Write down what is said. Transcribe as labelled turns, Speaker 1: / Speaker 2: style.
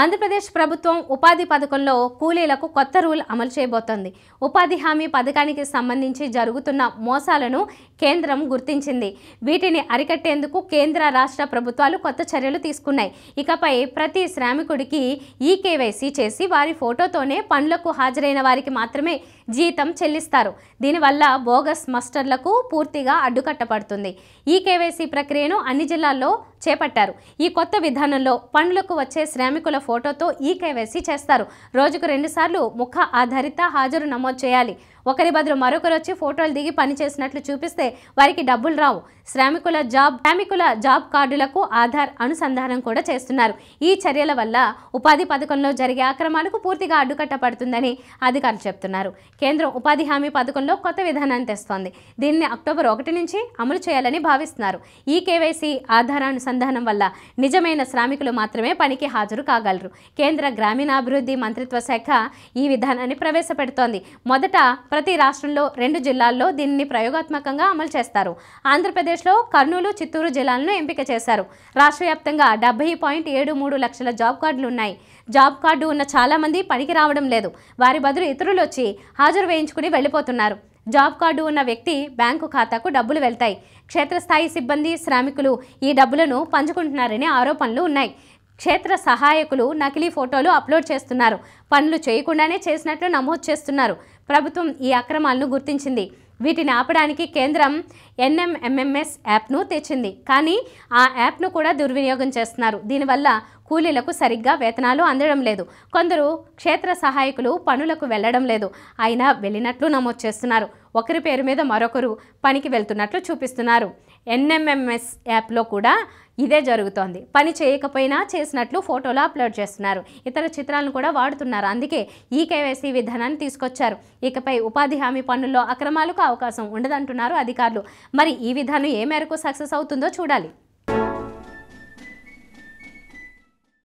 Speaker 1: ఆంధ్రప్రదేశ్ ప్రభుత్వం ఉపాధి పథకంలో కూలీలకు కొత్త రూల్ అమలు చేయబోతోంది. ఉపాధి హామీ పథకానికి సంబంధించి జరుగుతున్న మోసాలను కేంద్రం గుర్తించింది. వీటిని అరికట్టేందుకు కేంద్ర రాష్ట్ర ప్రభుత్వాలు కొత్త చర్యలు తీసుకున్నాయి. ఇకపై ప్రతి శ్రామికుడికి ఈకేవైసీ చేసి వారి ఫోటోతోనే పనులకు హాజరైన వారికి మాత్రమే జీతం చెల్లిస్తారు. దీనివల్ల బోగస్ మస్టర్లకు పూర్తిగా అడ్డుకట్టపడుతుంది. ఈకేవైసీ ప్రక్రియను అన్ని జిల్లాల్లో చేపట్టారు. ఈ కొత్త విధానంలో పనులకు వచ్చే శ్రామికుల ఫోటోతో ఈకేవైసీ చేస్తారు. రోజుకు 2 సార్లు ముఖ ఆధారిత హాజరు నమోదు చేయాలి. ఒకరి బదులు మరొకరు వచ్చి ఫోటోలు దిగి పనిచేసినట్లు చూపిస్తే వారికి డబ్బులు రావు. శ్రామికుల జాబ్ కార్డులకు ఆధార్ అనుసంధానం కూడా చేస్తున్నారు. ఈ చర్యల వల్ల ఉపాధి పథకంలో జరిగే అక్రమాలకు పూర్తిగా అడ్డుకట్టపడుతుందని అధికారులు చెప్తున్నారు. కేంద్రం ఉపాధి హామీ పథకంలో కొత్త విధానాన్ని తెస్తోంది. దీన్ని అక్టోబర్ 1 నుంచి అమలు చేయాలని భావిస్తున్నారు. ఈ కేవైసీ ఆధార్ అనుసంధానం వల్ల నిజమైన శ్రామికులు మాత్రమే పనికి హాజరు కాగలరు. కేంద్ర గ్రామీణాభివృద్ధి మంత్రిత్వ శాఖ ఈ విధానాన్ని ప్రవేశపెడుతోంది. మొదట ప్రతి రాష్ట్రంలో 2 జిల్లాల్లో దీనిని ప్రయోగాత్మకంగా అమలు చేస్తారు. ఆంధ్రప్రదేశ్లో కర్నూలు, చిత్తూరు జిల్లాలను ఎంపిక చేశారు. రాష్ట్ర వ్యాప్తంగా 70.73 లక్షల జాబ్ కార్డులు ఉన్నాయి. జాబ్ కార్డు ఉన్న చాలామంది పనికి రావడం లేదు. వారి బదులు ఇతరులు వచ్చి హాజరు వేయించుకుని వెళ్ళిపోతున్నారు. జాబ్ కార్డు ఉన్న వ్యక్తి బ్యాంకు ఖాతాకు డబ్బులు వెళ్తాయి. క్షేత్రస్థాయి సిబ్బంది, శ్రామికులు ఈ డబ్బులను పంచుకుంటున్నారనే ఆరోపణలు ఉన్నాయి. క్షేత్ర సహాయకులు నకిలీ ఫోటోలు అప్లోడ్ చేస్తున్నారు. పనులు చేయకుండానే చేసినట్లు నమోదు చేస్తున్నారు. ప్రభుత్వం ఈ అక్రమాలను గుర్తించింది. వీటిని ఆపడానికి కేంద్రం ఎన్ఎంఎంఎస్ యాప్ను తెచ్చింది. కానీ ఆ యాప్ను కూడా దుర్వినియోగం చేస్తున్నారు. దీనివల్ల కూలీలకు సరిగ్గా వేతనాలు అందడం లేదు. కొందరు క్షేత్ర సహాయకులు పనులకు వెళ్లడం లేదు. అయినా వెళ్ళినట్లు నమోదు చేస్తున్నారు. ఒకరి పేరు మీద మరొకరు పనికి వెళ్తున్నట్లు చూపిస్తున్నారు. ఎన్ఎంఎంఎస్ యాప్లో కూడా ఇదే జరుగుతోంది. పని చేయకపోయినా చేసినట్లు ఫోటోలు అప్లోడ్ చేస్తున్నారు. ఇతర చిత్రాలను కూడా వాడుతున్నారు. అందుకే ఈ కేవైసీ విధానాన్ని తీసుకొచ్చారు. ఇకపై ఉపాధి హామీ పనుల్లో అక్రమాలకు అవకాశం ఉండదంటున్నారు అధికారులు. మరి ఈ విధానం ఏ మేరకు సక్సెస్ అవుతుందో చూడాలి.